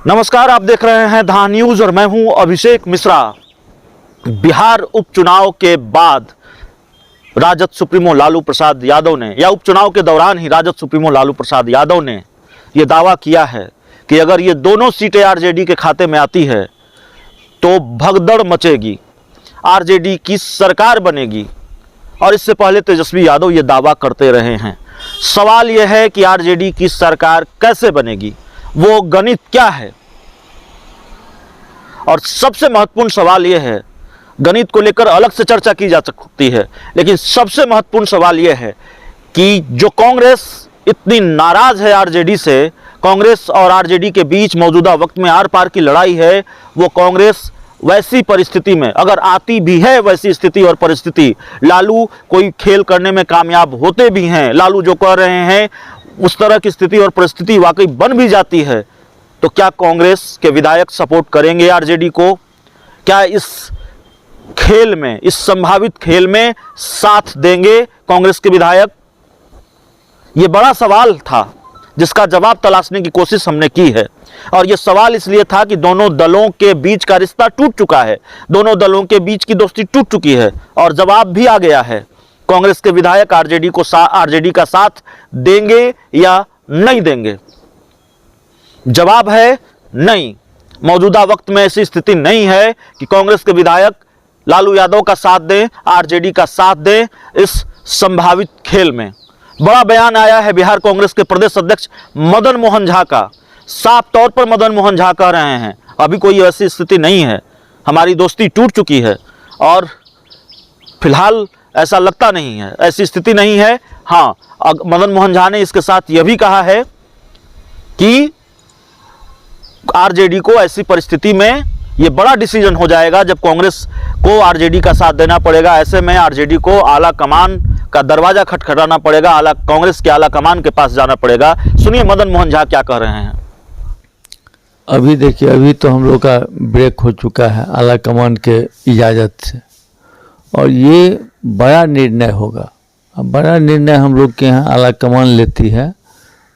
नमस्कार, आप देख रहे हैं धा न्यूज और मैं हूं अभिषेक मिश्रा। बिहार उपचुनाव के बाद राजद सुप्रीमो लालू प्रसाद यादव ने, या उपचुनाव के दौरान ही राजद सुप्रीमो लालू प्रसाद यादव ने यह दावा किया है कि अगर ये दोनों सीटें आरजेडी के खाते में आती है तो भगदड़ मचेगी, आरजेडी की सरकार बनेगी। और इससे पहले तेजस्वी यादव ये दावा करते रहे हैं। सवाल यह है कि आरजेडी की सरकार कैसे बनेगी, वो गणित क्या है। और सबसे महत्वपूर्ण सवाल यह है, गणित को लेकर अलग से चर्चा की जा सकती है, लेकिन सबसे महत्वपूर्ण सवाल यह है कि जो कांग्रेस इतनी नाराज है आरजेडी से, कांग्रेस और आरजेडी के बीच मौजूदा वक्त में आर पार की लड़ाई है, वो कांग्रेस वैसी परिस्थिति में अगर आती भी है, वैसी स्थिति और परिस्थिति, लालू कोई खेल करने में कामयाब होते भी हैं, लालू जो कर रहे हैं उस तरह की स्थिति और परिस्थिति वाकई बन भी जाती है, तो क्या कांग्रेस के विधायक सपोर्ट करेंगे आरजेडी को? क्या इस खेल में, इस संभावित खेल में साथ देंगे कांग्रेस के विधायक? ये बड़ा सवाल था जिसका जवाब तलाशने की कोशिश हमने की है। और ये सवाल इसलिए था कि दोनों दलों के बीच का रिश्ता टूट चुका है, दोनों दलों के बीच की दोस्ती टूट चुकी है और जवाब भी आ गया है। कांग्रेस के विधायक आरजेडी का साथ देंगे या नहीं देंगे? जवाब है नहीं। मौजूदा वक्त में ऐसी स्थिति नहीं है कि कांग्रेस के विधायक लालू यादव का साथ दें, आरजेडी का साथ दें इस संभावित खेल में। बड़ा बयान आया है बिहार कांग्रेस के प्रदेश अध्यक्ष मदन मोहन झा का। साफ तौर पर मदन मोहन झा कह रहे हैं अभी कोई ऐसी स्थिति नहीं है, हमारी दोस्ती टूट चुकी है और फिलहाल ऐसा लगता नहीं है, ऐसी स्थिति नहीं है। हाँ, मदन मोहन झा ने इसके साथ यह भी कहा है कि आरजेडी को ऐसी परिस्थिति में यह बड़ा डिसीजन हो जाएगा जब कांग्रेस को आरजेडी का साथ देना पड़ेगा। ऐसे में आरजेडी को आला कमान का दरवाजा खटखटाना पड़ेगा, कांग्रेस के आला कमान के पास जाना पड़ेगा। सुनिए मदन मोहन झा क्या कह रहे हैं। अभी देखिए, अभी तो हम लोग का ब्रेक हो चुका है आला कमान के इजाज़त से, और ये बड़ा निर्णय होगा। अब बड़ा निर्णय हम लोग के यहाँ आला कमान लेती है,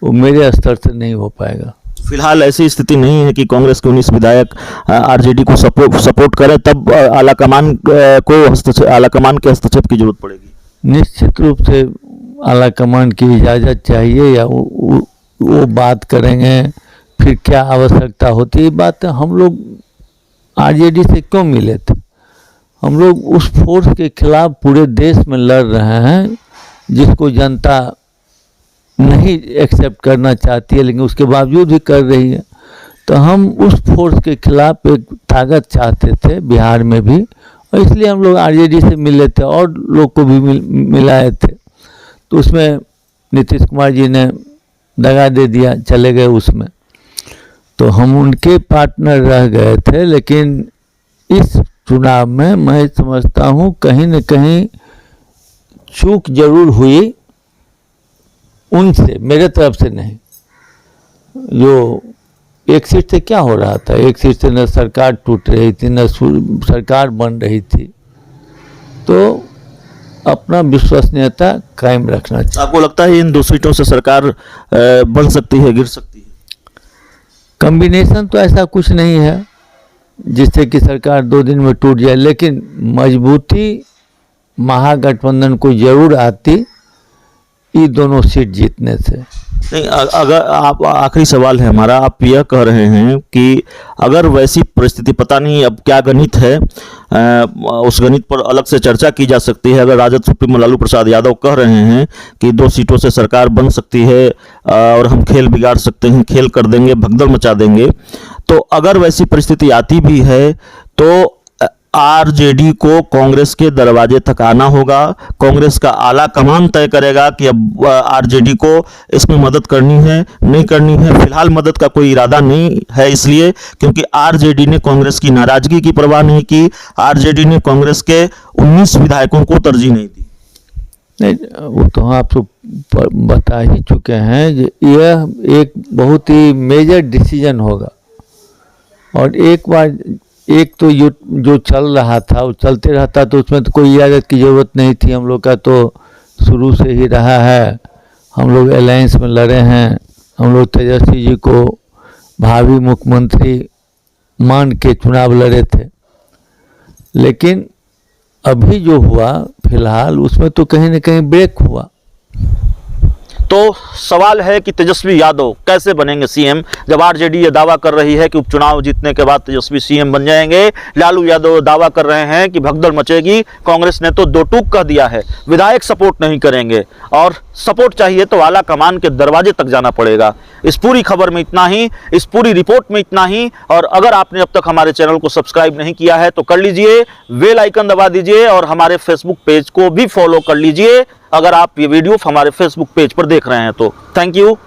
वो मेरे स्तर से नहीं हो पाएगा। फिलहाल ऐसी स्थिति नहीं है कि कांग्रेस के 19 विधायक आरजेडी को सपोर्ट करें, तब आला कमान के हस्तक्षेप की जरूरत पड़ेगी। निश्चित रूप से आला कमान की इजाज़त चाहिए, या वो बात करेंगे फिर क्या आवश्यकता होती है। बात हम लोग आरजेडी से क्यों मिले थे? हम लोग उस फोर्स के खिलाफ पूरे देश में लड़ रहे हैं जिसको जनता नहीं एक्सेप्ट करना चाहती है, लेकिन उसके बावजूद भी कर रही है। तो हम उस फोर्स के खिलाफ एक ताकत चाहते थे बिहार में भी, और इसलिए हम लोग आरजेडी से मिले थे और लोग को भी मिलाए थे। तो उसमें नीतीश कुमार जी ने दगा दे दिया, चले गए उसमें, तो हम उनके पार्टनर रह गए थे। लेकिन इस चुनाव में मैं समझता हूँ कहीं न कहीं चूक जरूर हुई उनसे, मेरे तरफ से नहीं। जो एक सीट से क्या हो रहा था, एक सीट से न सरकार टूट रही थी न सरकार बन रही थी, तो अपना विश्वसनीयता कायम रखना चाहिए। आपको लगता है इन 2 सीटों से सरकार बन सकती है, गिर सकती है? कॉम्बिनेशन तो ऐसा कुछ नहीं है जिससे कि सरकार 2 दिन में टूट जाए, लेकिन मजबूती महागठबंधन को जरूर आती ये दोनों सीट जीतने से। नहीं, अगर आप, आखिरी सवाल है हमारा, आप यह कह रहे हैं कि अगर वैसी परिस्थिति, पता नहीं अब क्या गणित है, उस गणित पर अलग से चर्चा की जा सकती है। अगर राजद सुप्रीमो लालू प्रसाद यादव कह रहे हैं कि 2 सीटों से सरकार बन सकती है और हम खेल बिगाड़ सकते हैं, खेल कर देंगे, भगदड़ मचा देंगे, तो अगर वैसी परिस्थिति आती भी है तो आरजेडी को कांग्रेस के दरवाजे तक आना होगा। कांग्रेस का आला कमान तय करेगा कि अब आरजेडी को इसमें मदद करनी है, नहीं करनी है। फिलहाल मदद का कोई इरादा नहीं है, इसलिए क्योंकि आरजेडी ने कांग्रेस की नाराजगी की परवाह नहीं की, आरजेडी ने कांग्रेस के 19 विधायकों को तरजीह नहीं दी। नहीं, वो तो हम आपको बता ही चुके हैं। यह एक बहुत ही मेजर डिसीजन होगा, और एक बार एक तो जो चल रहा था वो चलते रहता, तो उसमें तो कोई इजाज़त की ज़रूरत नहीं थी। हम लोग का तो शुरू से ही रहा है, हम लोग अलायंस में लड़े हैं, हम लोग तेजस्वी जी को भावी मुख्यमंत्री मान के चुनाव लड़े थे, लेकिन अभी जो हुआ फिलहाल उसमें तो कहीं न कहीं ब्रेक हुआ। तो सवाल है कि तेजस्वी यादव कैसे बनेंगे सीएम, जब आरजेडी ये दावा कर रही है कि उपचुनाव जीतने के बाद तेजस्वी सीएम बन जाएंगे। लालू यादव दावा कर रहे हैं कि भगदड़ मचेगी, कांग्रेस ने तो दो टूक कह दिया है, विधायक सपोर्ट नहीं करेंगे और सपोर्ट चाहिए तो आला कमान के दरवाजे तक जाना पड़ेगा। इस पूरी खबर में इतना ही, इस पूरी रिपोर्ट में इतना ही। और अगर आपने अब तक हमारे चैनल को सब्सक्राइब नहीं किया है तो कर लीजिए, बेल आइकन दबा दीजिए और हमारे फेसबुक पेज को भी फॉलो कर लीजिए अगर आप ये वीडियो हमारे फेसबुक पेज पर देख रहे हैं तो। Thank you.